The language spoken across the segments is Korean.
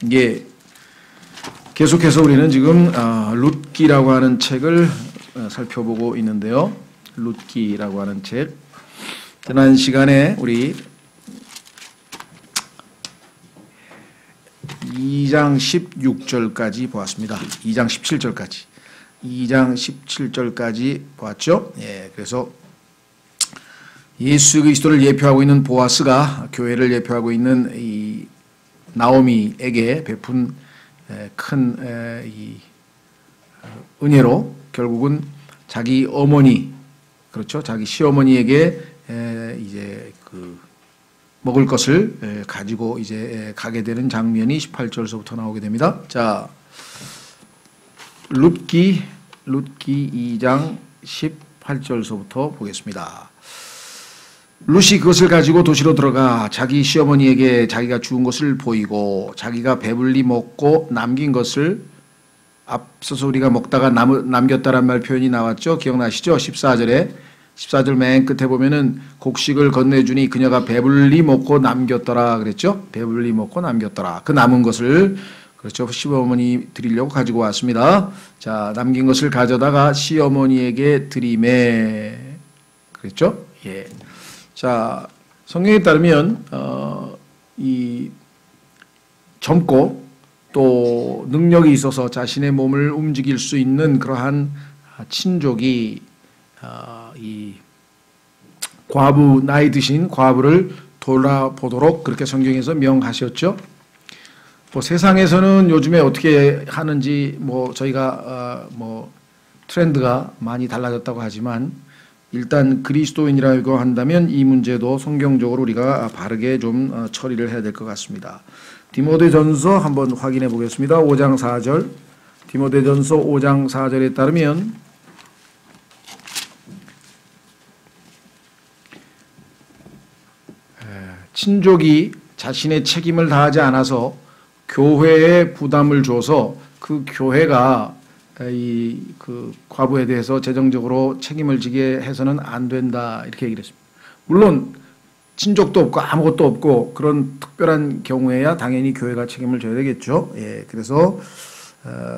이게 계속해서 우리는 지금 룻기라고 하는 책을 살펴보고 있는데요. 룻기라고 하는 책. 지난 시간에 우리 2장 16절까지 보았습니다. 2장 17절까지. 2장 17절까지 보았죠. 예, 그래서 예수 그리스도를 예표하고 있는 보아스가 교회를 예표하고 있는 이 나오미에게 베푼 큰 은혜로 결국은 자기 어머니, 그렇죠, 자기 시어머니에게 이제 그 먹을 것을 가지고 이제 가게 되는 장면이 18절서부터 나오게 됩니다. 자, 룻기 2장 18절서부터 보겠습니다. 룻이 그것을 가지고 도시로 들어가 자기 시어머니에게 자기가 주운 것을 보이고 자기가 배불리 먹고 남긴 것을, 앞서서 우리가 먹다가 남겼다란 말 표현이 나왔죠. 기억나시죠? 14절 맨 끝에 보면은 곡식을 건네주니 그녀가 배불리 먹고 남겼더라 그랬죠. 배불리 먹고 남겼더라. 그 남은 것을, 그렇죠, 시어머니 드리려고 가지고 왔습니다. 자, 남긴 것을 가져다가 시어머니에게 드리매 그랬죠. 예. 자, 성경에 따르면 이 젊고 또 능력이 있어서 자신의 몸을 움직일 수 있는 그러한 친족이 이 과부, 나이 드신 과부를 돌아보도록 그렇게 성경에서 명하셨죠. 뭐 세상에서는 요즘에 어떻게 하는지 뭐 저희가 뭐 트렌드가 많이 달라졌다고 하지만 일단 그리스도인이라고 한다면 이 문제도 성경적으로 우리가 바르게 좀 처리를 해야 될 것 같습니다. 디모데전서 한번 확인해 보겠습니다. 5장 4절. 디모데전서 5장 4절에 따르면 친족이 자신의 책임을 다하지 않아서 교회에 부담을 줘서 그 교회가 그 과부에 대해서 재정적으로 책임을 지게 해서는 안 된다, 이렇게 얘기를 했습니다. 물론 친족도 없고 아무것도 없고 그런 특별한 경우에야 당연히 교회가 책임을 져야 되겠죠. 예, 그래서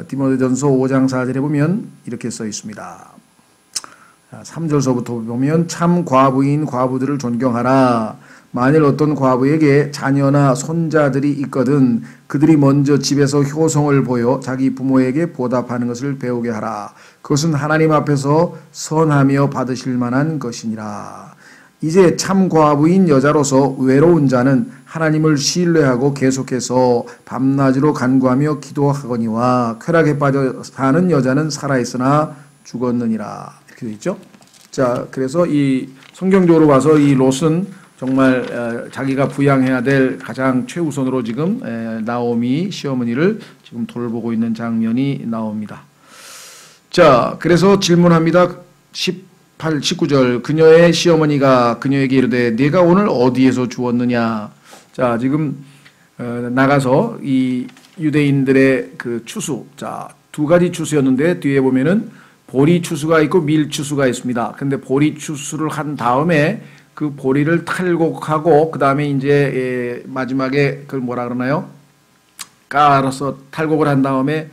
디모데전서 5장 4절에 보면 이렇게 써 있습니다. 3절서부터 보면 참 과부인 과부들을 존경하라. 만일 어떤 과부에게 자녀나 손자들이 있거든 그들이 먼저 집에서 효성을 보여 자기 부모에게 보답하는 것을 배우게 하라. 그것은 하나님 앞에서 선하며 받으실 만한 것이니라. 이제 참 과부인 여자로서 외로운 자는 하나님을 신뢰하고 계속해서 밤낮으로 간구하며 기도하거니와 쾌락에 빠져 사는 여자는 살아있으나 죽었느니라. 이렇게 되어 있죠. 자, 그래서 이 성경적으로 봐서 이 롯은 정말 자기가 부양해야 될 가장 최우선으로 지금 나오미 시어머니를 지금 돌보고 있는 장면이 나옵니다. 자, 그래서 질문합니다. 19절. 그녀의 시어머니가 그녀에게 이르되 네가 오늘 어디에서 주웠느냐. 자, 지금 나가서 이 유대인들의 그 추수, 자, 두 가지 추수였는데 뒤에 보면은 보리 추수가 있고 밀 추수가 있습니다. 근데 보리 추수를 한 다음에 그 보리를 탈곡하고 그 다음에 이제 마지막에 그걸 뭐라 그러나요? 깔아서 탈곡을 한 다음에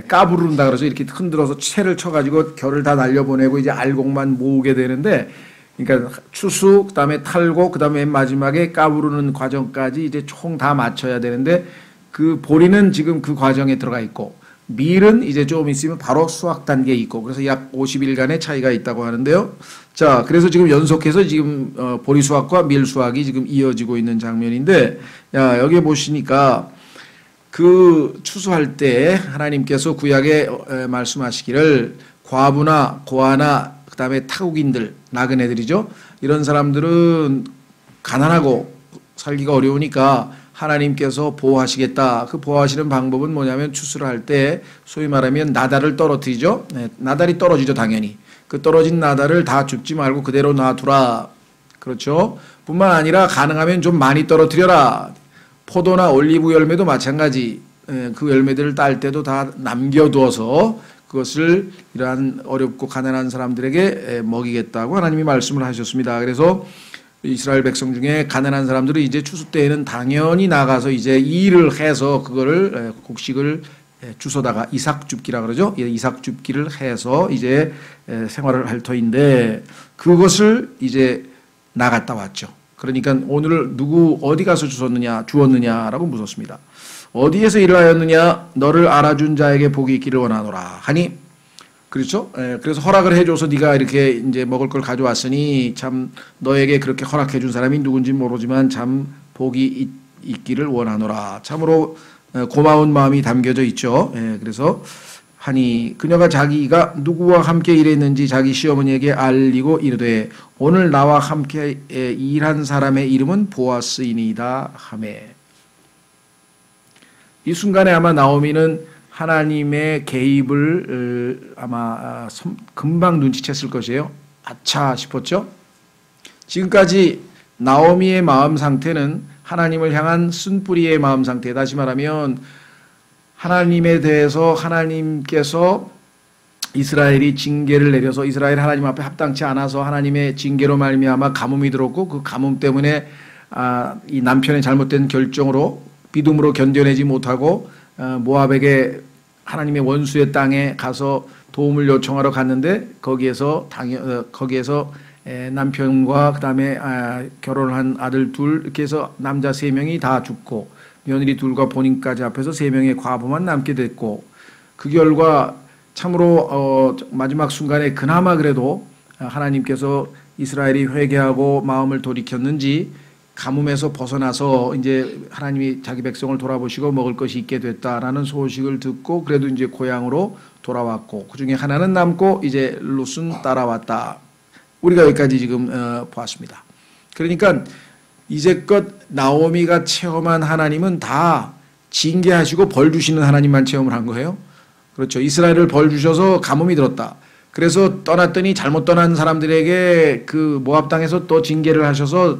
까부른다 그래서 이렇게 흔들어서 채를 쳐가지고 결을 다 날려보내고 이제 알곡만 모으게 되는데, 그러니까 추수, 그 다음에 탈곡, 그 다음에 마지막에 까부르는 과정까지 이제 총 다 맞춰야 되는데 그 보리는 지금 그 과정에 들어가 있고 밀은 이제 좀 있으면 바로 수확 단계에 있고 그래서 약 50일간의 차이가 있다고 하는데요. 자, 그래서 지금 연속해서 지금 보리 수확과 밀 수확이 지금 이어지고 있는 장면인데, 야, 여기 보시니까 그 추수할 때 하나님께서 구약에 말씀하시기를 과부나 고아나 그 다음에 타국인들, 나그네들이죠. 이런 사람들은 가난하고 살기가 어려우니까 하나님께서 보호하시겠다. 그 보호하시는 방법은 뭐냐면 추수를 할 때 소위 말하면 나달을 떨어뜨리죠. 네, 나달이 떨어지죠, 당연히. 그 떨어진 나달을 다 줍지 말고 그대로 놔두라. 그렇죠. 뿐만 아니라 가능하면 좀 많이 떨어뜨려라. 포도나 올리브 열매도 마찬가지. 그 열매들을 딸 때도 다 남겨두어서 그것을 이러한 어렵고 가난한 사람들에게 먹이겠다고 하나님이 말씀을 하셨습니다. 그래서 이스라엘 백성 중에 가난한 사람들은 이제 추수 때에는 당연히 나가서 이제 일을 해서 그거를 곡식을 주워다가 이삭줍기라 그러죠. 이삭줍기를 해서 이제 생활을 할 터인데 그것을 이제 나갔다 왔죠. 그러니까 오늘 누구 어디 가서 주었느냐라고 묻었습니다. 어디에서 일을 하였느냐? 너를 알아준 자에게 복이 있기를 원하노라 하니, 그렇죠? 그래서 허락을 해줘서 네가 이렇게 이제 먹을 걸 가져왔으니 참 너에게 그렇게 허락해준 사람이 누군지 모르지만 참 복이 있기를 원하노라. 참으로 고마운 마음이 담겨져 있죠. 그래서 하니 그녀가 자기가 누구와 함께 일했는지 자기 시어머니에게 알리고 이르되 오늘 나와 함께 일한 사람의 이름은 보아스이니이다 하매. 이 순간에 아마 나오미는 하나님의 개입을 아마 금방 눈치챘을 것이에요. 아차 싶었죠. 지금까지 나오미의 마음 상태는 하나님을 향한 쓴뿌리의 마음 상태. 다시 말하면 하나님에 대해서 하나님께서 이스라엘이 징계를 내려서 이스라엘 하나님 앞에 합당치 않아서 하나님의 징계로 말미암아 가뭄이 들었고 그 가뭄 때문에 이 남편의 잘못된 결정으로 믿음으로 견뎌내지 못하고 모압에게 하나님의 원수의 땅에 가서 도움을 요청하러 갔는데 거기에서 남편과 그다음에 결혼을 한 아들 둘 이렇게 해서 남자 3명이 다 죽고 며느리 둘과 본인까지 앞에서 3명의 과부만 남게 됐고 그 결과 참으로 마지막 순간에 그나마 그래도 하나님께서 이스라엘이 회개하고 마음을 돌이켰는지 가뭄에서 벗어나서 이제 하나님이 자기 백성을 돌아보시고 먹을 것이 있게 됐다라는 소식을 듣고 그래도 이제 고향으로 돌아왔고 그 중에 하나는 남고 이제 룻은 따라왔다. 우리가 여기까지 지금 보았습니다. 그러니까 이제껏 나오미가 체험한 하나님은 다 징계하시고 벌 주시는 하나님만 체험을 한 거예요. 그렇죠. 이스라엘을 벌 주셔서 가뭄이 들었다. 그래서 떠났더니 잘못 떠난 사람들에게 그 모압 땅에서 또 징계를 하셔서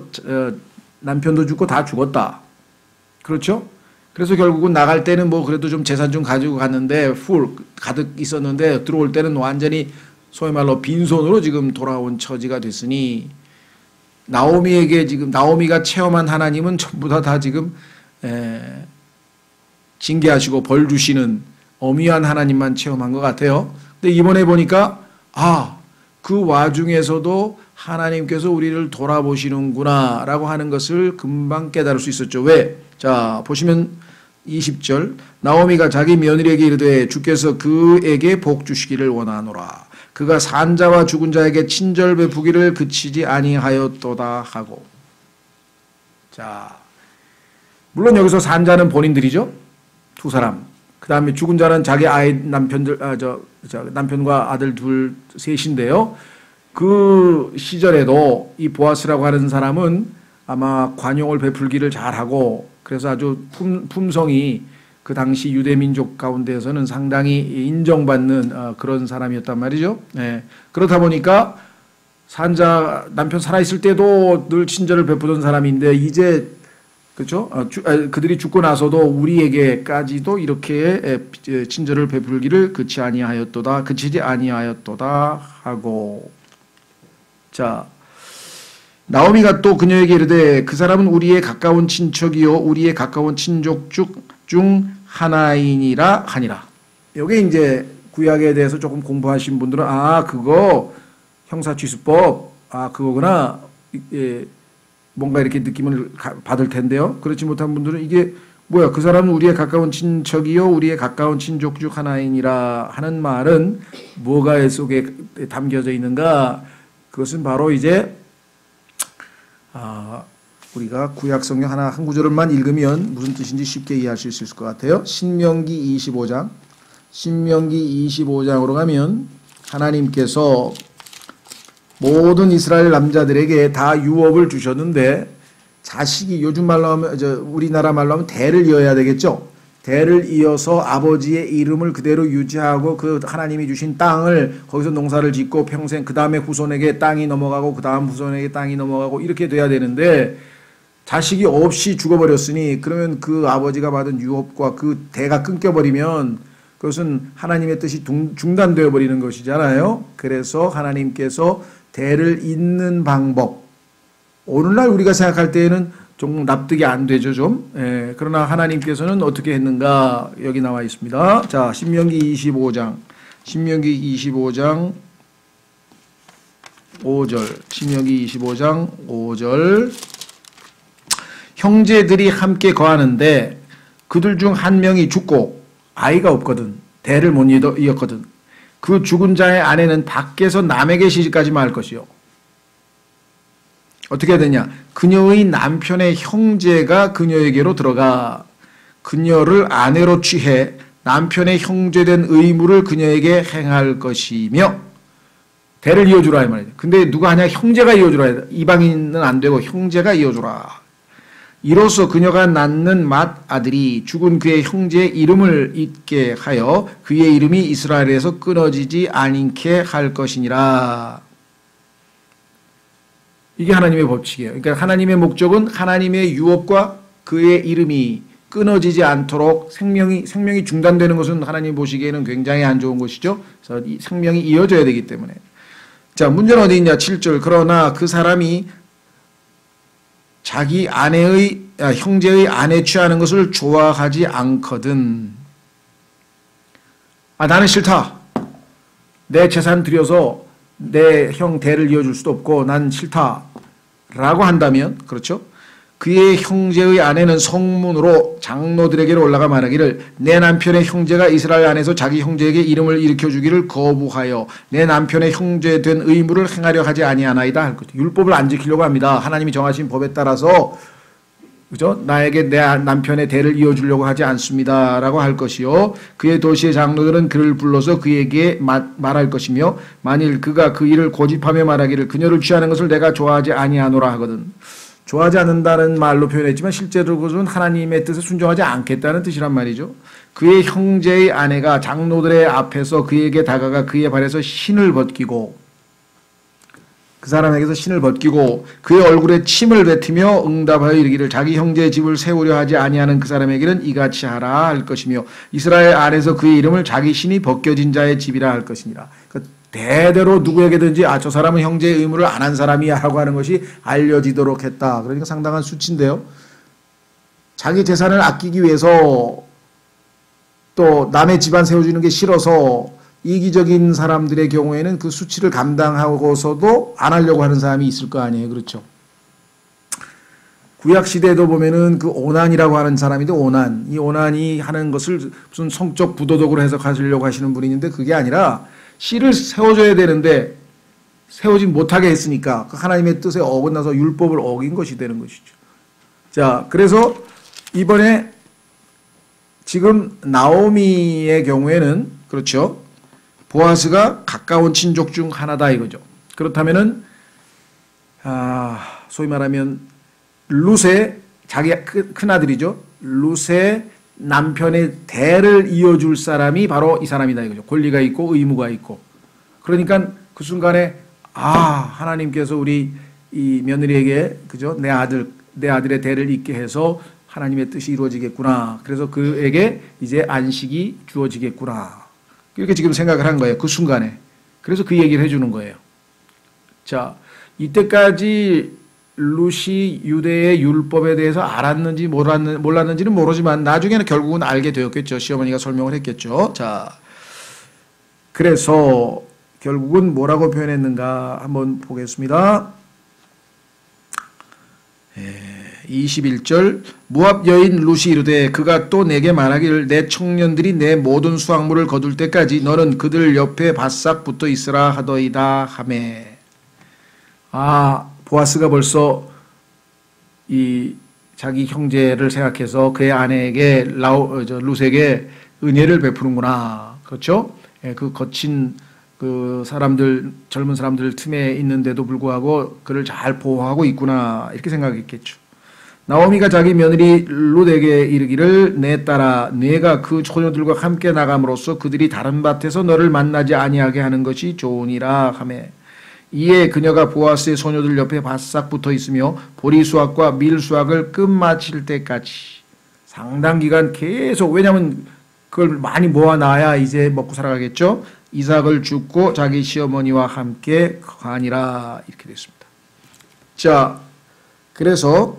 남편도 죽고 다 죽었다. 그렇죠? 그래서 결국은 나갈 때는 뭐 그래도 좀 재산 좀 가지고 갔는데 풀 가득 있었는데 들어올 때는 완전히 소위 말로 빈손으로 지금 돌아온 처지가 됐으니 나오미에게 지금 나오미가 체험한 하나님은 전부 다 지금 징계하시고 벌 주시는 엄위한 하나님만 체험한 것 같아요. 근데 이번에 보니까 그 와중에서도 하나님께서 우리를 돌아보시는구나 라고 하는 것을 금방 깨달을 수 있었죠. 왜? 자 보시면 20절 나오미가 자기 며느리에게 이르되 주께서 그에게 복 주시기를 원하노라. 그가 산자와 죽은 자에게 친절 베푸기를 그치지 아니하였도다 하고. 자 물론 여기서 산자는 본인들이죠. 두 사람. 그 다음에 죽은 자는 자기 남편과 아들 둘 셋인데요. 그 시절에도 이 보아스라고 하는 사람은 아마 관용을 베풀기를 잘하고 그래서 아주 품성이 그 당시 유대 민족 가운데에서는 상당히 인정받는 그런 사람이었단 말이죠. 그렇다 보니까 산자 남편 살아있을 때도 늘 친절을 베푸던 사람인데 이제 그렇죠? 그들이 죽고 나서도 우리에게까지도 이렇게 친절을 베풀기를 그치지 아니하였도다 하고. 자 나오미가 또 그녀에게 이르되 그 사람은 우리의 가까운 친척이요 우리의 가까운 친족 중 하나이니라 하니라. 여기 이제 구약에 대해서 조금 공부하신 분들은 그거 형사취수법 그거구나 뭔가 이렇게 느낌을 받을 텐데요. 그렇지 못한 분들은 이게 뭐야 그 사람은 우리의 가까운 친척이요 우리의 가까운 친족 중 하나이니라 하는 말은 뭐가 속에 담겨져 있는가. 그것은 바로 이제 우리가 구약 성경 한 구절만 읽으면 무슨 뜻인지 쉽게 이해하실 수 있을 것 같아요. 신명기 25장으로 가면 하나님께서 모든 이스라엘 남자들에게 다 유업을 주셨는데 자식이 요즘 말로 하면 우리나라 말로 하면 대를 이어야 되겠죠. 대를 이어서 아버지의 이름을 그대로 유지하고 그 하나님이 주신 땅을 거기서 농사를 짓고 평생 그 다음에 후손에게 땅이 넘어가고 그 다음 후손에게 땅이 넘어가고 이렇게 돼야 되는데 자식이 없이 죽어버렸으니 그러면 그 아버지가 받은 유업과 그 대가 끊겨버리면 그것은 하나님의 뜻이 중단되어 버리는 것이잖아요. 그래서 하나님께서 대를 잇는 방법 오늘날 우리가 생각할 때에는 좀 납득이 안 되죠, 좀. 예, 그러나 하나님께서는 어떻게 했는가 여기 나와 있습니다. 자, 신명기 25장 5절, 신명기 25장 5절. 형제들이 함께 거하는데 그들 중 한 명이 죽고 아이가 없거든, 대를 못 이었거든. 그 죽은 자의 아내는 밖에서 남에게 시집가지 말 것이요. 어떻게 해야 되냐? 그녀의 남편의 형제가 그녀에게로 들어가 그녀를 아내로 취해 남편의 형제된 의무를 그녀에게 행할 것이며, 대를 이어주라 이 말이에요. 근데 누가 하냐? 형제가 이어주라. 이방인은 안 되고 형제가 이어주라. 이로써 그녀가 낳는 맏아들이 죽은 그의 형제의 이름을 잊게 하여 그의 이름이 이스라엘에서 끊어지지 않게 할 것이니라. 이게 하나님의 법칙이에요. 그러니까 하나님의 목적은 하나님의 유업과 그의 이름이 끊어지지 않도록 생명이 중단되는 것은 하나님 보시기에는 굉장히 안 좋은 것이죠. 그래서 이 생명이 이어져야 되기 때문에. 자, 문제는 어디 있냐? 7절. 그러나 그 사람이 자기 형제의 아내 취하는 것을 좋아하지 않거든. 나는 싫다. 내 재산 들여서 내 형 대를 이어줄 수도 없고 난 싫다 라고 한다면, 그렇죠? 그의 형제의 아내는 성문으로 장로들에게로 올라가 말하기를 내 남편의 형제가 이스라엘 안에서 자기 형제에게 이름을 일으켜주기를 거부하여 내 남편의 형제된 의무를 행하려 하지 아니하나이다 할 것이죠. 율법을 안 지키려고 합니다. 하나님이 정하신 법에 따라서, 그죠? 나에게 내 남편의 대를 이어주려고 하지 않습니다 라고 할 것이요. 그의 도시의 장로들은 그를 불러서 그에게 말할 것이며 만일 그가 그 일을 고집하며 말하기를 그녀를 취하는 것을 내가 좋아하지 아니하노라 하거든. 좋아하지 않는다는 말로 표현했지만 실제로 그것은 하나님의 뜻에 순종하지 않겠다는 뜻이란 말이죠. 그의 형제의 아내가 장로들의 앞에서 그에게 다가가 그의 발에서 신을 벗기고, 그 사람에게서 신을 벗기고 그의 얼굴에 침을 뱉으며 응답하여 이르기를 자기 형제의 집을 세우려 하지 아니하는 그 사람에게는 이같이 하라 할 것이며 이스라엘 안에서 그의 이름을 자기 신이 벗겨진 자의 집이라 할 것이니라. 그러니까 대대로 누구에게든지 저 사람은 형제의 의무를 안 한 사람이야 하고 하는 것이 알려지도록 했다. 그러니까 상당한 수치인데요. 자기 재산을 아끼기 위해서 또 남의 집안 세워주는 게 싫어서 이기적인 사람들의 경우에는 그 수치를 감당하고서도 안 하려고 하는 사람이 있을 거 아니에요. 그렇죠? 구약시대에도 보면은 그 오난이라고 하는 사람인데 이 오난이 하는 것을 무슨 성적 부도덕으로 해석하시려고 하시는 분이 있는데 그게 아니라 씨를 세워줘야 되는데 세우지 못하게 했으니까 하나님의 뜻에 어긋나서 율법을 어긴 것이 되는 것이죠. 자, 그래서 이번에 지금 나오미의 경우에는, 그렇죠, 보아스가 가까운 친족 중 하나다 이거죠. 그렇다면은 소위 말하면 룻의 자기 큰아들이죠. 룻의 남편의 대를 이어줄 사람이 바로 이 사람이다 이거죠. 권리가 있고 의무가 있고. 그러니까 그 순간에 하나님께서 우리 이 며느리에게, 그죠, 내 아들의 대를 잇게 해서 하나님의 뜻이 이루어지겠구나. 그래서 그에게 이제 안식이 주어지겠구나. 이렇게 지금 생각을 한 거예요. 그 순간에. 그래서 그 얘기를 해주는 거예요. 자, 이때까지 룻이 유대의 율법에 대해서 알았는지 몰랐는지는 모르지만 나중에는 결국은 알게 되었겠죠. 시어머니가 설명을 했겠죠. 자, 그래서 결국은 뭐라고 표현했는가 한번 보겠습니다. 21절 모압 여인 룻이 이르되 그가 또 내게 말하기를 내 청년들이 내 모든 수확물을 거둘 때까지 너는 그들 옆에 바싹 붙어 있으라 하더이다 하매. 보아스가 벌써 이 자기 형제를 생각해서 그의 아내에게 룻에게 은혜를 베푸는구나. 그렇죠? 그 거친 그 사람들, 젊은 사람들 틈에 있는데도 불구하고 그를 잘 보호하고 있구나. 이렇게 생각했겠죠. 나오미가 자기 며느리 룻에게 이르기를 내 딸아 네가 그 소녀들과 함께 나감으로써 그들이 다른 밭에서 너를 만나지 아니하게 하는 것이 좋으니라 하매. 이에 그녀가 보아스의 소녀들 옆에 바싹 붙어 있으며 보리 수확과 밀 수확을 끝마칠 때까지 상당 기간 계속, 왜냐하면 그걸 많이 모아놔야 이제 먹고 살아가겠죠. 이삭을 줍고 자기 시어머니와 함께 거하니라. 이렇게 됐습니다. 자, 그래서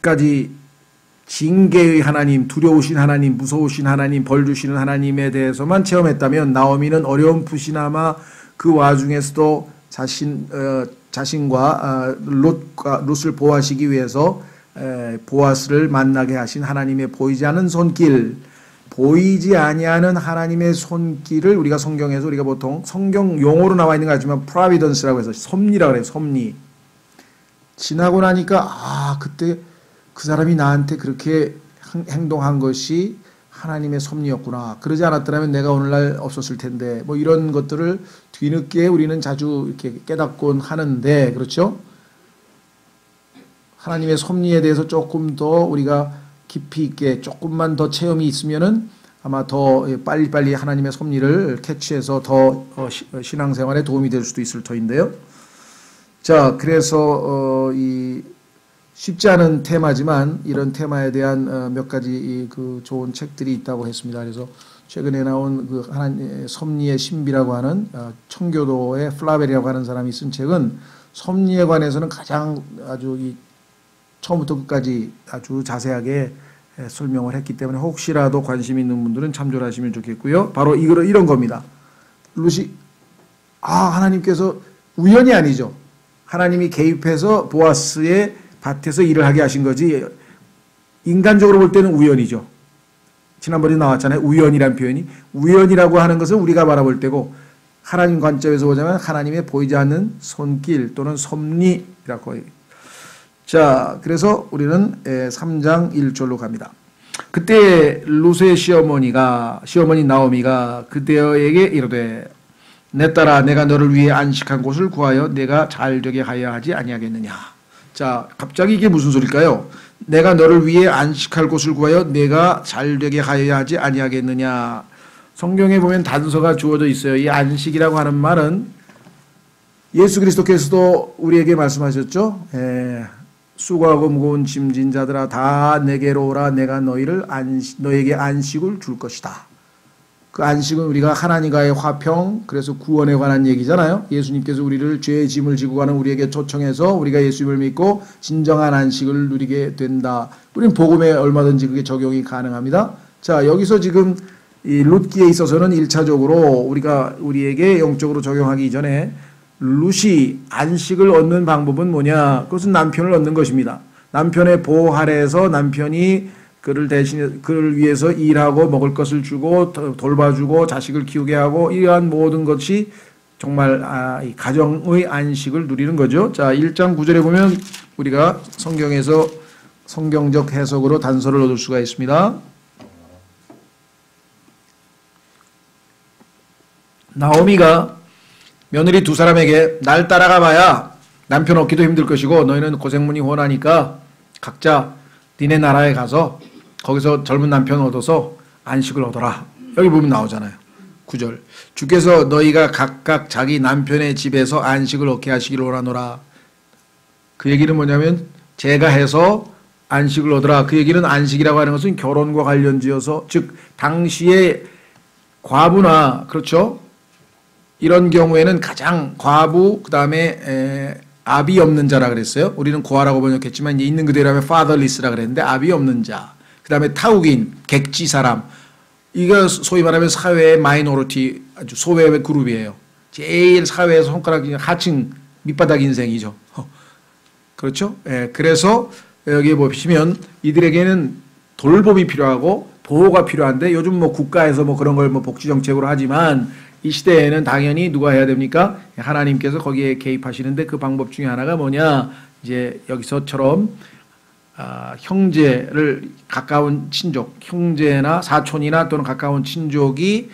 이제까지 징계의 하나님, 두려우신 하나님, 무서우신 하나님, 벌 주시는 하나님에 대해서만 체험했다면 나오미는 어려움풋이나마 그 와중에서도 자신과 롯을 보호하시기 위해서 보아스를 만나게 하신 하나님의 보이지 않는 손길, 보이지 아니하는 하나님의 손길을 우리가 성경에서 우리가 보통 성경 용어로 나와 있는 거 같지만 프라비던스라고 해서 섭리라고 그래요. 섭리. 지나고 나니까 그때 그 사람이 나한테 그렇게 행동한 것이 하나님의 섭리였구나. 그러지 않았더라면 내가 오늘날 없었을 텐데 뭐 이런 것들을 뒤늦게 우리는 자주 이렇게 깨닫곤 하는데 그렇죠? 하나님의 섭리에 대해서 조금 더 우리가 깊이 있게 조금만 더 체험이 있으면은 아마 더 빨리빨리 하나님의 섭리를 캐치해서 더 신앙생활에 도움이 될 수도 있을 터인데요. 자, 그래서 쉽지 않은 테마지만 이런 테마에 대한 몇 가지 그 좋은 책들이 있다고 했습니다. 그래서 최근에 나온 그 하나님의 섭리의 신비라고 하는 청교도의 플라벨이라고 하는 사람이 쓴 책은 섭리에 관해서는 가장 아주 처음부터 끝까지 아주 자세하게 설명을 했기 때문에 혹시라도 관심 있는 분들은 참조를 하시면 좋겠고요. 바로 이런 겁니다. 룻이 하나님께서 우연이 아니죠. 하나님이 개입해서 보아스의 밭에서 일을 하게 하신 거지 인간적으로 볼 때는 우연이죠. 지난번에 나왔잖아요. 우연이란 표현이. 우연이라고 하는 것은 우리가 바라볼 때고 하나님 관점에서 보자면 하나님의 보이지 않는 손길 또는 섭리라고 해요. 자, 그래서 우리는 3장 1절로 갑니다. 그때 룻의 시어머니 나오미가 그대에게 이르되 내 딸아 내가 너를 위해 안식한 곳을 구하여 내가 잘되게 하여 하지 아니하겠느냐. 자, 갑자기 이게 무슨 소리일까요? 내가 너를 위해 안식할 곳을 구하여 내가 잘되게 하여야 하지 아니하겠느냐. 성경에 보면 단서가 주어져 있어요. 이 안식이라고 하는 말은 예수 그리스도께서도 우리에게 말씀하셨죠. 수고하고 무거운 짐진 자들아 다 내게로 오라. 내가 너에게 안식을 줄 것이다. 그 안식은 우리가 하나님과의 화평, 그래서 구원에 관한 얘기잖아요. 예수님께서 우리를 죄의 짐을 지고 가는 우리에게 초청해서 우리가 예수님을 믿고 진정한 안식을 누리게 된다. 우리는 복음에 얼마든지 그게 적용이 가능합니다. 자, 여기서 지금 이 룻기에 있어서는 1차적으로 우리에게 영적으로 적용하기 이전에 룻이 안식을 얻는 방법은 뭐냐? 그것은 남편을 얻는 것입니다. 남편의 보호 아래에서 남편이 그를 위해서 일하고 먹을 것을 주고 돌봐주고 자식을 키우게 하고 이러한 모든 것이 정말 이 가정의 안식을 누리는 거죠. 자, 1장 9절에 보면 우리가 성경에서 성경적 해석으로 단서를 얻을 수가 있습니다. 나오미가 며느리 두 사람에게 날 따라가 봐야 남편 얻기도 힘들 것이고 너희는 고생문이 훤하니까 각자 니네 나라에 가서 거기서 젊은 남편 얻어서 안식을 얻어라. 여기 보면 나오잖아요. 9절. 주께서 너희가 각각 자기 남편의 집에서 안식을 얻게 하시기를 원하노라. 그 얘기는 뭐냐면 제가 해서 안식을 얻어라. 그 얘기는 안식이라고 하는 것은 결혼과 관련지어서 즉 당시에 과부나 그렇죠. 이런 경우에는 가장 과부 그다음에 아비 없는 자라 그랬어요. 우리는 고아라고 번역했지만 이제 있는 그대로 하면 fatherless라 그랬는데 아비 없는 자. 그다음에 타국인, 객지 사람. 이거 소위 말하면 사회의 마이너리티 아주 소외 그룹이에요. 제일 사회에서 손가락 하층 밑바닥 인생이죠. 그렇죠? 그래서 여기 보시면 이들에게는 돌봄이 필요하고 보호가 필요한데 요즘 뭐 국가에서 뭐 그런 걸 뭐 복지 정책으로 하지만 이 시대에는 당연히 누가 해야 됩니까? 하나님께서 거기에 개입하시는데 그 방법 중에 하나가 뭐냐? 이제 여기서처럼 형제를 가까운 친족, 형제나 사촌이나 또는 가까운 친족이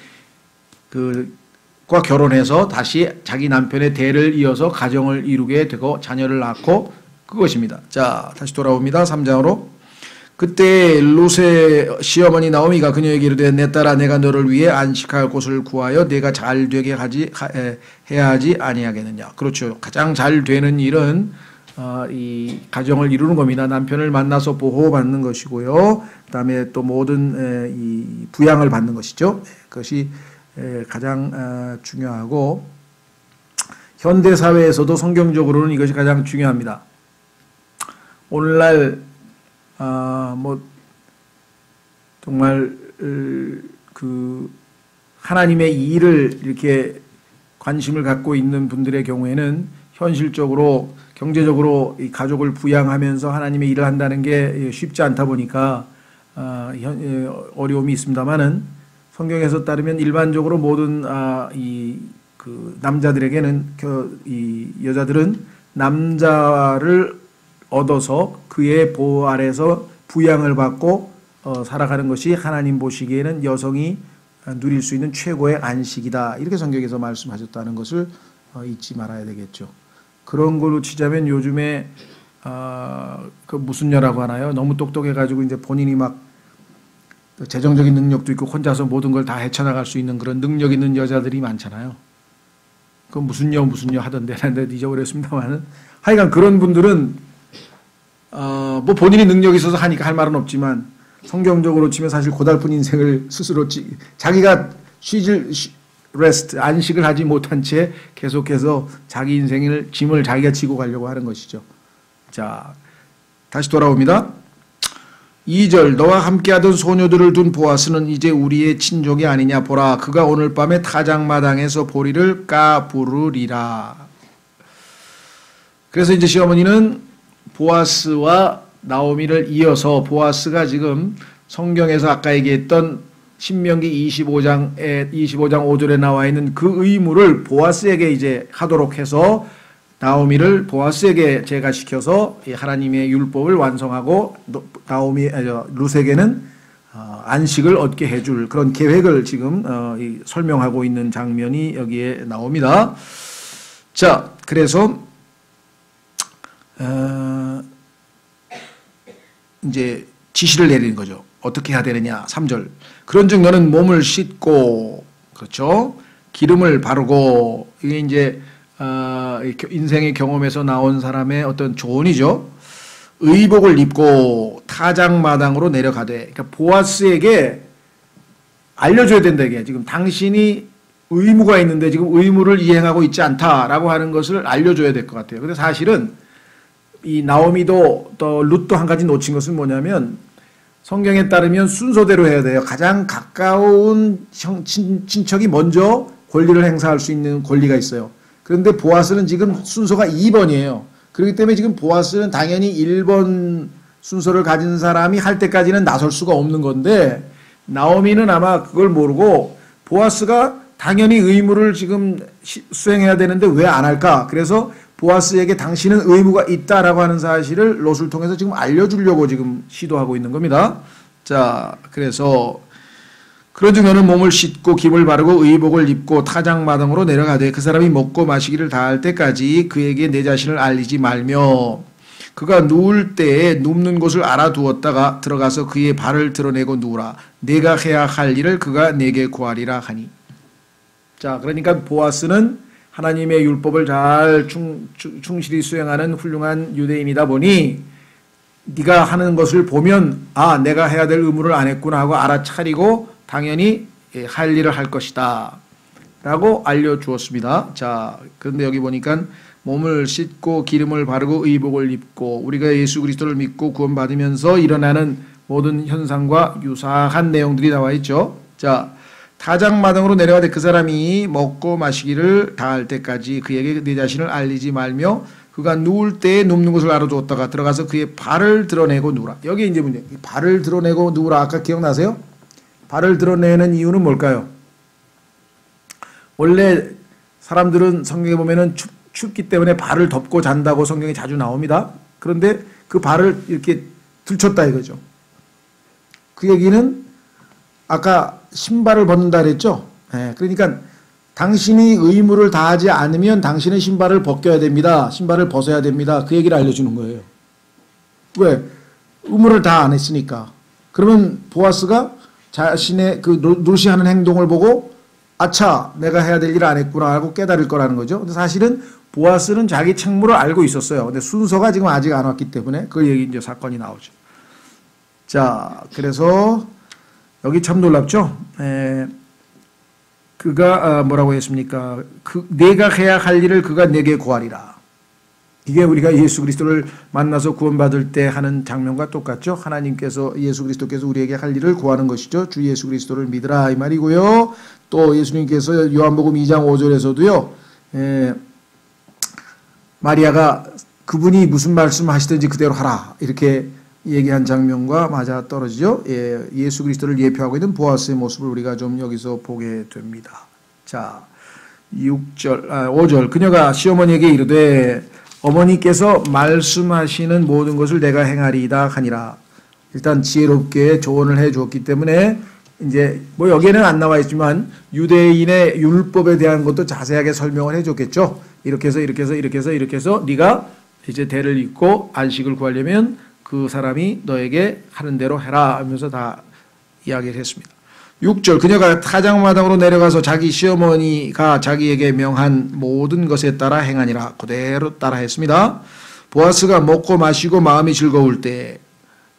과 결혼해서 다시 자기 남편의 대를 이어서 가정을 이루게 되고 자녀를 낳고 그것입니다. 자, 다시 돌아옵니다. 3장으로. 그때 룻의 시어머니 나오미가 그녀에게 이르되 내 딸아 내가 너를 위해 안식할 곳을 구하여 내가 잘 되게 해야 하지 아니하겠느냐. 그렇죠. 가장 잘 되는 일은 이 가정을 이루는 겁니다. 남편을 만나서 보호받는 것이고요. 그다음에 또 모든 이 부양을 받는 것이죠. 그것이 가장 중요하고 현대 사회에서도 성경적으로는 이것이 가장 중요합니다. 오늘날 뭐 정말 그 하나님의 일을 이렇게 관심을 갖고 있는 분들의 경우에는 현실적으로 경제적으로 이 가족을 부양하면서 하나님의 일을 한다는 게 쉽지 않다 보니까 어려움이 있습니다만은 성경에서 따르면 일반적으로 모든 그 남자들에게는 이 여자들은 남자를 얻어서 그의 보호 아래서 부양을 받고 살아가는 것이 하나님 보시기에는 여성이 누릴 수 있는 최고의 안식이다. 이렇게 성경에서 말씀하셨다는 것을 잊지 말아야 되겠죠. 그런 걸로 치자면 요즘에 그 무슨 여라고 하나요? 너무 똑똑해가지고 이제 본인이 막 재정적인 능력도 있고 혼자서 모든 걸 다 헤쳐나갈 수 있는 그런 능력 있는 여자들이 많잖아요. 그 무슨 여 하던데 난데 잊어버렸습니다만은 하여간 그런 분들은 뭐 본인이 능력이 있어서 하니까 할 말은 없지만 성경적으로 치면 사실 고달픈 인생을 스스로 자기가 안식을 하지 못한 채 계속해서 자기 인생을 짐을 자기가 지고 가려고 하는 것이죠. 자, 다시 돌아옵니다. 2절 너와 함께하던 소녀들을 둔 보아스는 이제 우리의 친족이 아니냐 보라 그가 오늘 밤에 타작마당에서 보리를 까부르리라. 그래서 이제 시어머니는 보아스와 나오미를 이어서 보아스가 지금 성경에서 아까 얘기했던 신명기 25장 5절에 나와 있는 그 의무를 보아스에게 이제 하도록 해서 나오미를 보아스에게 제가시켜서 하나님의 율법을 완성하고 룻에게는 안식을 얻게 해줄 그런 계획을 지금 설명하고 있는 장면이 여기에 나옵니다. 자, 그래서 이제 지시를 내리는 거죠. 어떻게 해야 되느냐. 3절. 그런즉 너는 몸을 씻고 그렇죠. 기름을 바르고 이게 이제 인생의 경험에서 나온 사람의 어떤 조언이죠. 의복을 입고 타작마당으로 내려가되 그러니까 보아스에게 알려줘야 된다 이게 지금 당신이 의무가 있는데 지금 의무를 이행하고 있지 않다라고 하는 것을 알려줘야 될 것 같아요. 근데 사실은 이 나오미도 또 룻도 한 가지 놓친 것은 뭐냐면 성경에 따르면 순서대로 해야 돼요. 가장 가까운 친척이 먼저 권리를 행사할 수 있는 권리가 있어요. 그런데 보아스는 지금 순서가 2번이에요. 그렇기 때문에 지금 보아스는 당연히 1번 순서를 가진 사람이 할 때까지는 나설 수가 없는 건데 나오미는 아마 그걸 모르고 보아스가 당연히 의무를 지금 수행해야 되는데 왜 안 할까? 그래서 보아스에게 당신은 의무가 있다라고 하는 사실을 롯을 통해서 지금 알려주려고 지금 시도하고 있는 겁니다. 자, 그래서 그런즉 너는 몸을 씻고 기름을 바르고 의복을 입고 타작마당으로 내려가되 그 사람이 먹고 마시기를 다할 때까지 그에게 내 자신을 알리지 말며 그가 누울 때에 눕는 곳을 알아두었다가 들어가서 그의 발을 드러내고 누우라. 내가 해야 할 일을 그가 내게 구하리라 하니. 자, 그러니까 보아스는 하나님의 율법을 잘 충실히 수행하는 훌륭한 유대인이다 보니 네가 하는 것을 보면 아 내가 해야 될 의무를 안 했구나 하고 알아차리고 당연히 할 일을 할 것이다 라고 알려주었습니다. 자, 그런데 여기 보니까 몸을 씻고 기름을 바르고 의복을 입고 우리가 예수 그리스도를 믿고 구원받으면서 일어나는 모든 현상과 유사한 내용들이 나와 있죠. 자, 타작마당으로 내려가되 그 사람이 먹고 마시기를 다할 때까지 그에게 내 자신을 알리지 말며 그가 누울 때에 눕는 곳을 알아두었다가 들어가서 그의 발을 드러내고 누우라. 여기 이제 문제. 발을 드러내고 누우라. 아까 기억나세요? 발을 드러내는 이유는 뭘까요? 원래 사람들은 성경에 보면은 춥기 때문에 발을 덮고 잔다고 성경에 자주 나옵니다. 그런데 그 발을 이렇게 들쳤다 이거죠. 그 얘기는 아까 신발을 벗는다 그랬죠. 그러니까 당신이 의무를 다하지 않으면 당신은 신발을 벗겨야 됩니다. 신발을 벗어야 됩니다. 그 얘기를 알려주는 거예요. 왜? 의무를 다 안 했으니까. 그러면 보아스가 자신의 그 롯이 하는 행동을 보고 아차 내가 해야 될 일을 안 했구나 하고 깨달을 거라는 거죠. 근데 사실은 보아스는 자기 책무를 알고 있었어요. 근데 순서가 지금 아직 안 왔기 때문에 그 얘기 이제 사건이 나오죠. 자, 그래서 여기 참 놀랍죠. 그가 뭐라고 했습니까? 내가 해야 할 일을 그가 내게 구하리라. 이게 우리가 예수 그리스도를 만나서 구원받을 때 하는 장면과 똑같죠. 하나님께서 예수 그리스도께서 우리에게 할 일을 구하는 것이죠. 주 예수 그리스도를 믿으라 이 말이고요. 또 예수님께서 요한복음 2장 5절에서도요. 마리아가 그분이 무슨 말씀하시든지 그대로 하라 이렇게 얘기한 장면과 맞아 떨어지죠. 예수 그리스도를 예표하고 있는 보아스의 모습을 우리가 좀 여기서 보게 됩니다. 자, 5절 그녀가 시어머니에게 이르되 어머니께서 말씀하시는 모든 것을 내가 행하리이다 하니라. 일단 지혜롭게 조언을 해 주었기 때문에 이제 뭐 여기에는 안 나와 있지만 유대인의 율법에 대한 것도 자세하게 설명을 해 줬겠죠. 이렇게 해서 네가 이제 대를 잇고 안식을 구하려면 그 사람이 너에게 하는 대로 해라 하면서 다 이야기를 했습니다. 6절 그녀가 타작마당으로 내려가서 자기 시어머니가 자기에게 명한 모든 것에 따라 행하니라. 그대로 따라 했습니다. 보아스가 먹고 마시고 마음이 즐거울 때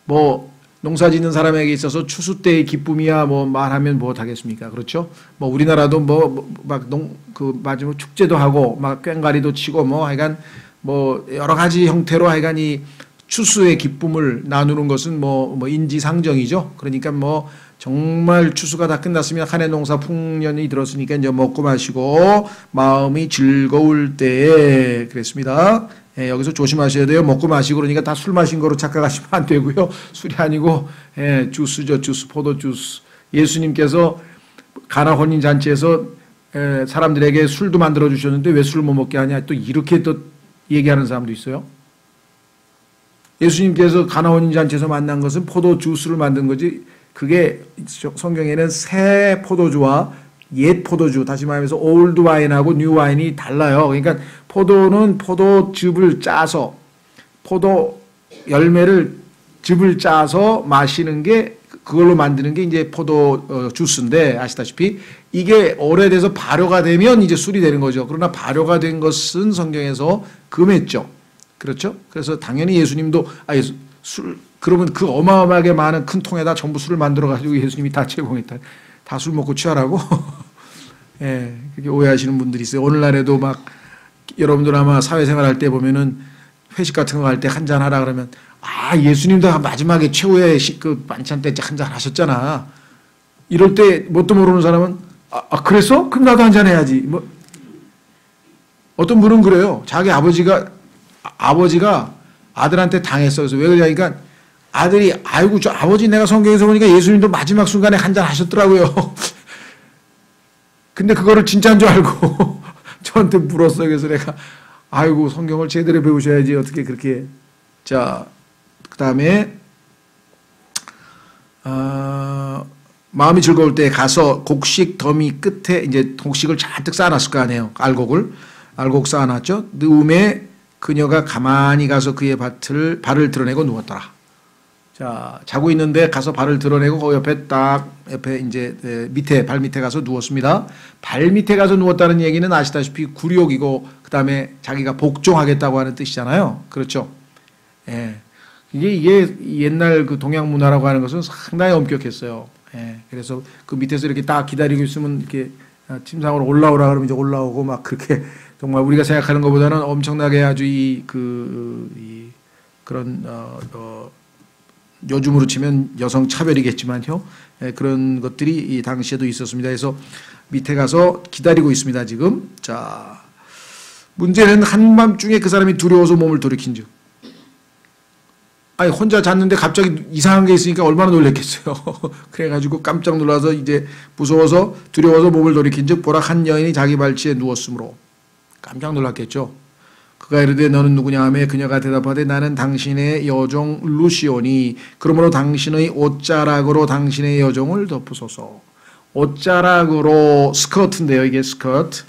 뭐 농사 짓는 사람에게 있어서 추수 때의 기쁨이야 뭐 말하면 뭐 하겠습니까? 그렇죠? 뭐 우리나라도 마지막 축제도 하고 막 꽹과리도 치고 뭐 하여간 뭐 여러 가지 형태로 하여간 이 추수의 기쁨을 나누는 것은 뭐 인지상정이죠. 그러니까 뭐 정말 추수가 다 끝났으면 한 해 농사 풍년이 들었으니까 이제 먹고 마시고 마음이 즐거울 때에 그랬습니다. 여기서 조심하셔야 돼요. 먹고 마시고 그러니까 다 술 마신 거로 착각하시면 안 되고요. 술이 아니고 주스죠. 주스, 포도주스. 예수님께서 가나 혼인 잔치에서 사람들에게 술도 만들어 주셨는데 왜 술을 못 먹게 하냐 또 이렇게 또 얘기하는 사람도 있어요. 예수님께서 가나 혼인 잔치에서 만난 것은 포도주스를 만든 거지 그게 성경에는 새 포도주와 옛 포도주, 다시 말하면서 올드 와인하고 뉴 와인이 달라요. 그러니까 포도는 포도즙을 짜서 포도 열매를 즙을 짜서 마시는 게 그걸로 만드는 게 이제 포도 주스인데 아시다시피 이게 오래돼서 발효가 되면 이제 술이 되는 거죠. 그러나 발효가 된 것은 성경에서 금했죠. 그렇죠? 그래서 당연히 예수님도 그러면 그 어마어마하게 많은 큰 통에다 전부 술을 만들어 가지고 예수님이 다 제공했다. 다 술 먹고 취하라고? 예, 그렇게 오해하시는 분들이 있어요. 오늘날에도 막 여러분들 아마 사회생활 할 때 보면은 회식 같은 거 할 때 한잔 하라 그러면 예수님도 마지막에 최후의 그 만찬 때 한잔 하셨잖아. 이럴 때 뭣도 모르는 사람은 그랬어? 그럼 나도 한잔 해야지. 뭐 어떤 분은 그래요. 자기 아버지가 아들한테 당했어. 그래서 왜 그러냐니까 아들이 아이고 저 아버지 내가 성경에서 보니까 예수님도 마지막 순간에 한잔 하셨더라고요. 근데 그거를 진짜인 줄 알고 저한테 물었어요. 그래서 내가 아이고 성경을 제대로 배우셔야지 어떻게 그렇게. 자, 그 다음에 마음이 즐거울 때 가서 곡식 더미 끝에 이제 곡식을 잔뜩 쌓아놨을 거 아니에요. 알곡 쌓아놨죠. 느음에 그녀가 가만히 가서 그의 발을 드러내고 누웠더라. 자, 자고 있는데 가서 발을 드러내고 그 옆에 이제 발 밑에 가서 누웠습니다. 발 밑에 가서 누웠다는 얘기는 아시다시피 굴욕이고 그 다음에 자기가 복종하겠다고 하는 뜻이잖아요. 그렇죠? 예. 이게 옛날 그 동양 문화라고 하는 것은 상당히 엄격했어요. 예. 그래서 그 밑에서 이렇게 딱 기다리고 있으면 이렇게 침상으로 올라오라 그러면 이제 올라오고 막 그렇게 정말 우리가 생각하는 것보다는 엄청나게 아주 그런 요즘으로 치면 여성 차별이겠지만요. 그런 것들이 이 당시에도 있었습니다. 그래서 밑에 가서 기다리고 있습니다. 지금. 자, 문제는 한밤중에 그 사람이 두려워서 몸을 돌이킨즉. 혼자 잤는데 갑자기 이상한 게 있으니까 얼마나 놀랬겠어요. 그래가지고 깜짝 놀라서 이제 무서워서 두려워서 몸을 돌이킨즉 보라 한 여인이 자기 발치에 누웠으므로. 깜짝 놀랐겠죠. 그가 이르되 너는 누구냐 하매 그녀가 대답하되 나는 당신의 여종 루시오니 그러므로 당신의 옷자락으로 당신의 여종을 덮으소서. 옷자락으로 스커트인데요. 이게 스커트.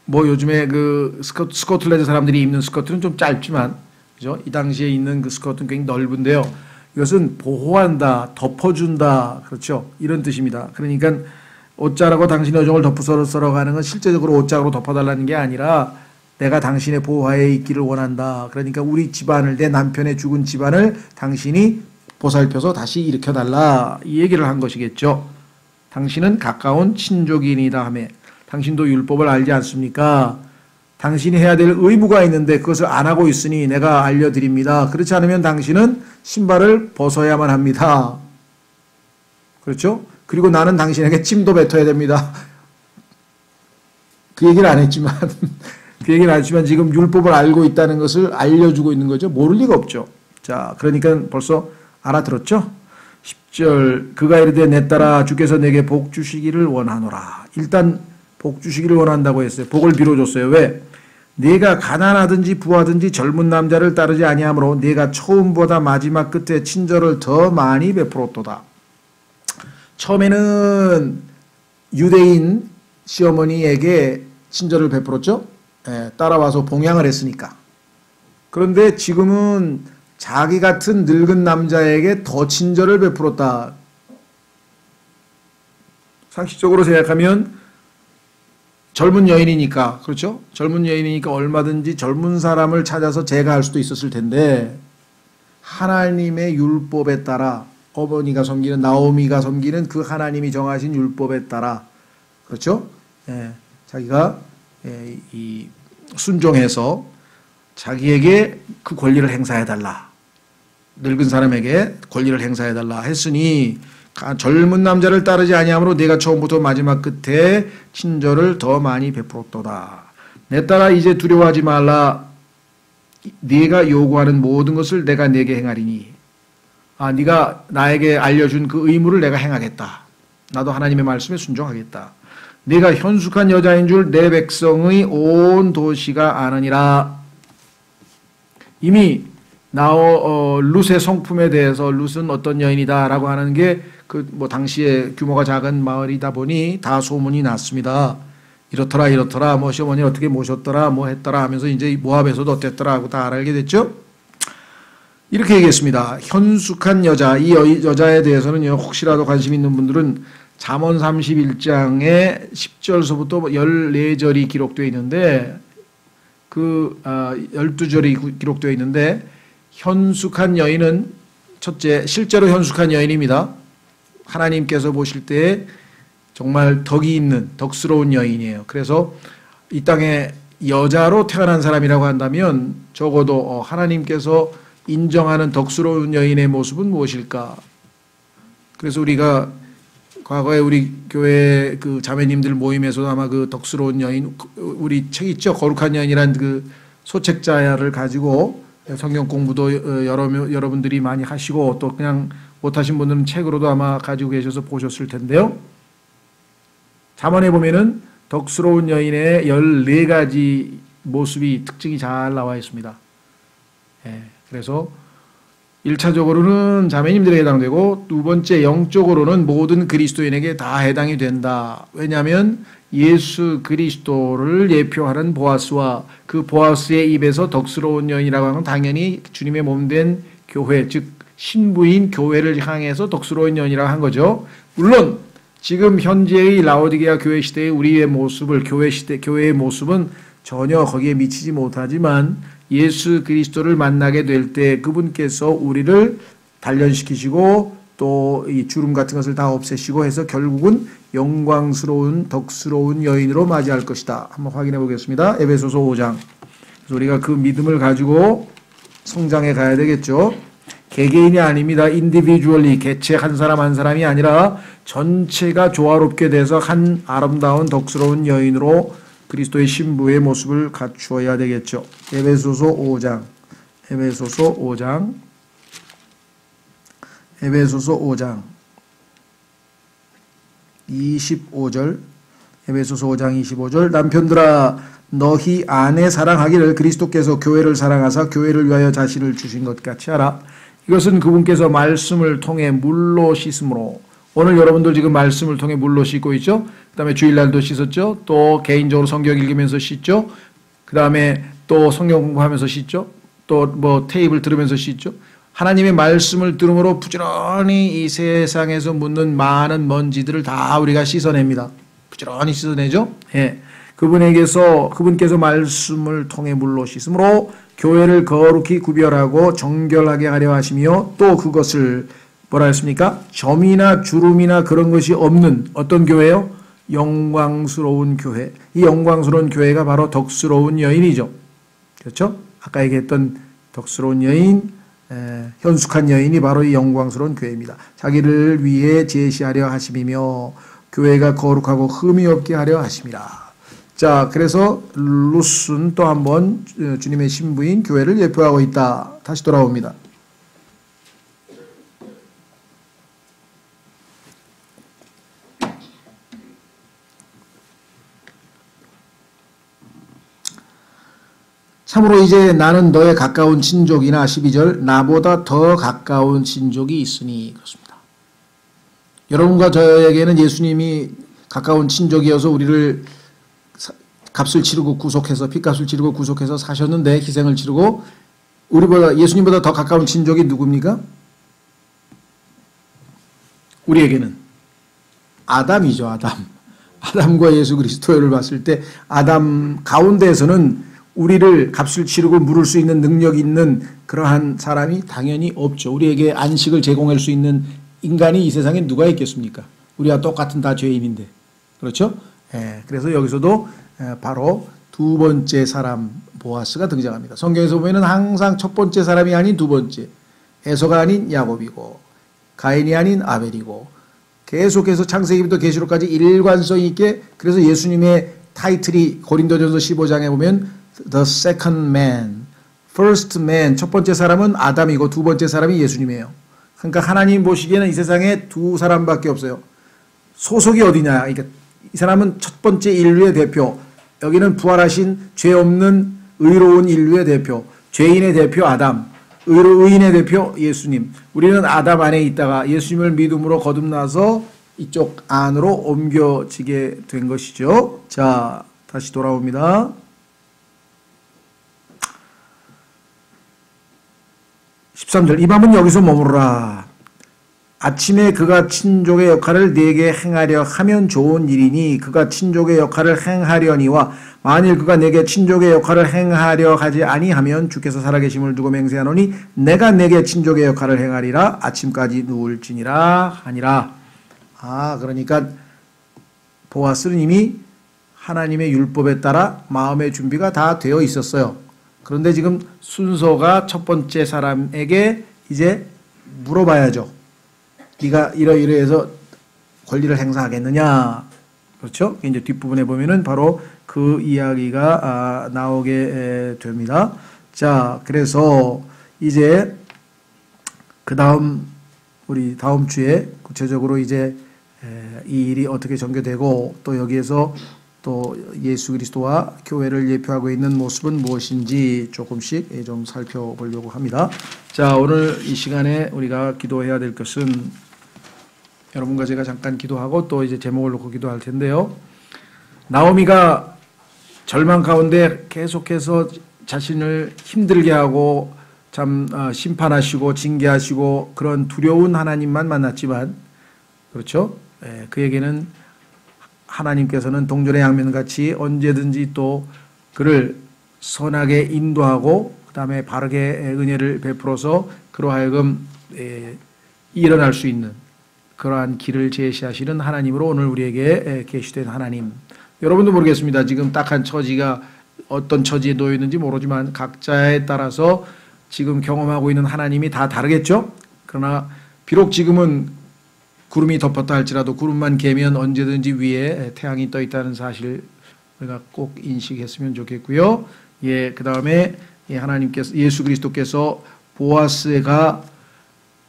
뭐 요즘에 그 스코틀랜드 사람들이 입는 스커트는 좀 짧지만 그죠? 이 당시에 있는 그 스커트는 굉장히 넓은데요. 이것은 보호한다, 덮어준다, 그렇죠? 이런 뜻입니다. 그러니까 옷자락으로 당신의 여종을 덮으소서 하는 건 실제적으로 옷자락으로 덮어달라는 게 아니라 내가 당신의 보호하에 있기를 원한다. 그러니까 우리 집안을, 내 남편의 죽은 집안을 당신이 보살펴서 다시 일으켜달라. 이 얘기를 한 것이겠죠. 당신은 가까운 친족인이다 하며 당신도 율법을 알지 않습니까? 당신이 해야 될 의무가 있는데 그것을 안 하고 있으니 내가 알려드립니다. 그렇지 않으면 당신은 신발을 벗어야만 합니다. 그렇죠? 그리고 나는 당신에게 침도 뱉어야 됩니다. 그 얘기를 안 했지만 그 얘기는 안 했지만 지금 율법을 알고 있다는 것을 알려주고 있는 거죠. 모를 리가 없죠. 자, 그러니까 벌써 알아들었죠? 10절 그가 이르되 내 딸아 주께서 내게 복 주시기를 원하노라. 일단 복 주시기를 원한다고 했어요. 복을 빌어줬어요. 왜? 네가 가난하든지 부하든지 젊은 남자를 따르지 아니하므로 네가 처음보다 마지막 끝에 친절을 더 많이 베풀었도다. 처음에는 유대인 시어머니에게 친절을 베풀었죠. 따라와서 봉양을 했으니까. 그런데 지금은 자기 같은 늙은 남자에게 더 친절을 베풀었다. 상식적으로 생각하면 젊은 여인이니까, 그렇죠? 젊은 여인이니까 얼마든지 젊은 사람을 찾아서 제가할 수도 있었을 텐데 하나님의 율법에 따라 어머니가 섬기는 나오미가 섬기는 그 하나님이 정하신 율법에 따라 그렇죠? 자기가 이 순종해서 자기에게 그 권리를 행사해달라. 늙은 사람에게 권리를 행사해달라 했으니 젊은 남자를 따르지 아니하므로 네가 처음부터 마지막 끝에 친절을 더 많이 베풀었도다. 내 딸아 이제 두려워하지 말라. 네가 요구하는 모든 것을 내가 네게 행하리니. 네가 나에게 알려준 그 의무를 내가 행하겠다. 나도 하나님의 말씀에 순종하겠다. 네가 현숙한 여자인 줄 내 백성의 온 도시가 아느니라. 이미 룻의 성품에 대해서 룻은 어떤 여인이다라고 하는 게 당시에 규모가 작은 마을이다 보니 다 소문이 났습니다. 이렇더라 뭐 시어머니 어떻게 모셨더라 뭐 했더라 하면서 이제 모압에서도 어땠더라 하고 다 알게 됐죠. 이렇게 얘기했습니다. 현숙한 여자, 이 여자에 대해서는요, 혹시라도 관심 있는 분들은 잠언 31장에 10절서부터 14절이 기록되어 있는데 12절이 기록되어 있는데 현숙한 여인은 첫째, 실제로 현숙한 여인입니다. 하나님께서 보실 때 정말 덕이 있는 덕스러운 여인이에요. 그래서 이 땅에 여자로 태어난 사람이라고 한다면 적어도 하나님께서 인정하는 덕스러운 여인의 모습은 무엇일까? 그래서 우리가 과거에 우리 교회 그 자매님들 모임에서도 아마 그 덕스러운 여인, 우리 책 있죠? 거룩한 여인이란 그 소책자를 가지고 성경 공부도 여러분들이 많이 하시고 또 그냥 못하신 분들은 책으로도 아마 가지고 계셔서 보셨을 텐데요. 잠언에 보면은 덕스러운 여인의 14가지 모습이 특징이 잘 나와 있습니다. 그래서 1차적으로는 자매님들에 해당되고 두 번째 영적으로는 모든 그리스도인에게 다 해당이 된다. 왜냐하면 예수 그리스도를 예표하는 보아스와 그 보아스의 입에서 덕스러운 여인이라고 하는 건 당연히 주님의 몸된 교회, 즉 신부인 교회를 향해서 덕스러운 여인이라고 한 거죠. 물론 지금 현재의 라오디게아 교회 시대의 우리의 모습을 교회의 모습은 전혀 거기에 미치지 못하지만 예수 그리스도를 만나게 될 때 그분께서 우리를 단련시키시고 또 이 주름 같은 것을 다 없애시고 해서 결국은 영광스러운 덕스러운 여인으로 맞이할 것이다. 한번 확인해 보겠습니다. 에베소서 5장. 그래서 우리가 그 믿음을 가지고 성장해 가야 되겠죠. 개개인이 아닙니다. 인디비주얼리 개체 한 사람 한 사람이 아니라 전체가 조화롭게 돼서 한 아름다운 덕스러운 여인으로 그리스도의 신부의 모습을 갖추어야 되겠죠. 에베소서 5장. 에베소서 5장. 25절. 에베소서 5장 25절. 남편들아 너희 아내 사랑하기를 그리스도께서 교회를 사랑하사 교회를 위하여 자신을 주신 것 같이 하라. 이것은 그분께서 말씀을 통해 물로 씻음으로, 오늘 여러분들 지금 말씀을 통해 물로 씻고 있죠. 그 다음에 주일날도 씻었죠. 또 개인적으로 성경 읽으면서 씻죠. 그 다음에 또 성경 공부하면서 씻죠. 또 뭐 테이블 들으면서 씻죠. 하나님의 말씀을 들음으로 부지런히 이 세상에서 묻는 많은 먼지들을 다 우리가 씻어냅니다. 부지런히 씻어내죠. 그분께서 말씀을 통해 물로 씻음으로 교회를 거룩히 구별하고 정결하게 하려 하시며 또 그것을 뭐라 했습니까? 점이나 주름이나 그런 것이 없는 어떤 교회요? 영광스러운 교회. 이 영광스러운 교회가 바로 덕스러운 여인이죠. 그렇죠? 아까 얘기했던 덕스러운 여인, 현숙한 여인이 바로 이 영광스러운 교회입니다. 자기를 위해 제시하려 하심이며 교회가 거룩하고 흠이 없게 하려 하심이라. 자, 그래서 룻은 또 한번 주님의 신부인 교회를 예표하고 있다. 다시 돌아옵니다. 참으로 이제 나는 너의 가까운 친족이나 12절 나보다 더 가까운 친족이 있으니 그렇습니다. 여러분과 저에게는 예수님이 가까운 친족이어서 우리를 값을 치르고 구속해서 핏값을 치르고 구속해서 사셨는데 희생을 치르고 우리보다 예수님보다 더 가까운 친족이 누굽니까? 우리에게는 아담이죠. 아담과 예수 그리스도를 봤을 때 아담 가운데에서는 우리를 값을 치르고 물을 수 있는 능력이 있는 그러한 사람이 당연히 없죠. 우리에게 안식을 제공할 수 있는 인간이 이 세상에 누가 있겠습니까? 우리와 똑같은 다 죄인인데. 그렇죠? 그래서 여기서도 바로 두 번째 사람 보아스가 등장합니다. 성경에서 보면 항상 첫 번째 사람이 아닌 두 번째, 에서가 아닌 야곱이고 가인이 아닌 아벨이고 계속해서 창세기부터 계시록까지 일관성 있게 그래서 예수님의 타이틀이 고린도전서 15장에 보면 The second man, first man, 첫 번째 사람은 아담이고 두 번째 사람이 예수님이에요. 그러니까 하나님 보시기에는 이 세상에 두 사람밖에 없어요. 소속이 어디냐? 그러니까 이 사람은 첫 번째 인류의 대표, 여기는 부활하신 죄 없는 의로운 인류의 대표, 죄인의 대표 아담, 의인의 대표 예수님. 우리는 아담 안에 있다가 예수님을 믿음으로 거듭나서 이쪽 안으로 옮겨지게 된 것이죠. 자, 다시 돌아옵니다. 13절 이 밤은 여기서 머무르라. 아침에 그가 친족의 역할을 네게 행하려 하면 좋은 일이니 그가 친족의 역할을 행하려니와 만일 그가 내게 친족의 역할을 행하려 하지 아니하면 주께서 살아계심을 두고 맹세하노니 내가 내게 친족의 역할을 행하리라. 아침까지 누울지니라 하니라. 그러니까 보아스는 이미 하나님의 율법에 따라 마음의 준비가 다 되어 있었어요. 그런데 지금 순서가 첫 번째 사람에게 이제 물어봐야죠. 네가 이러이러해서 권리를 행사하겠느냐. 그렇죠? 이제 뒷부분에 보면은 바로 그 이야기가 나오게 됩니다. 자, 그래서 이제 그 다음 우리 다음 주에 구체적으로 이제 이 일이 어떻게 전개되고 또 여기에서 또 예수 그리스도와 교회를 예표하고 있는 모습은 무엇인지 조금씩 좀 살펴보려고 합니다. 자, 오늘 이 시간에 우리가 기도해야 될 것은 여러분과 제가 잠깐 기도하고 또 이제 제목을 놓고 기도할 텐데요. 나오미가 절망 가운데 계속해서 자신을 힘들게 하고 참 심판하시고 징계하시고 그런 두려운 하나님만 만났지만 그렇죠? 그에게는 하나님께서는 동전의 양면같이 언제든지 또 그를 선하게 인도하고 그 다음에 바르게 은혜를 베풀어서 그로 하여금 일어날 수 있는 그러한 길을 제시하시는 하나님으로 오늘 우리에게 계시된 하나님. 여러분도 모르겠습니다. 지금 딱한 처지가 어떤 처지에 놓여 있는지 모르지만 각자에 따라서 지금 경험하고 있는 하나님이 다 다르겠죠? 그러나 비록 지금은 구름이 덮었다 할지라도 구름만 개면 언제든지 위에 태양이 떠 있다는 사실 우리가 꼭 인식했으면 좋겠고요. 그 다음에 하나님께서 예수 그리스도께서 보아스가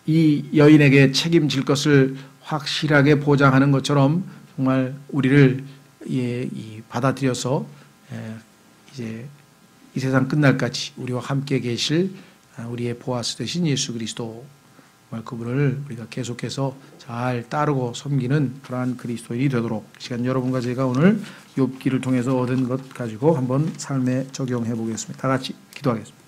이 여인에게 책임질 것을 확실하게 보장하는 것처럼 정말 우리를 받아들여서 이제 이 세상 끝날까지 우리와 함께 계실 우리의 보아스 되신 예수 그리스도 정말 그분을 우리가 계속해서 잘 따르고 섬기는 그러한 그리스도인이 되도록 시간 여러분과 제가 오늘 욥기를 통해서 얻은 것 가지고 한번 삶에 적용해 보겠습니다. 다 같이 기도하겠습니다.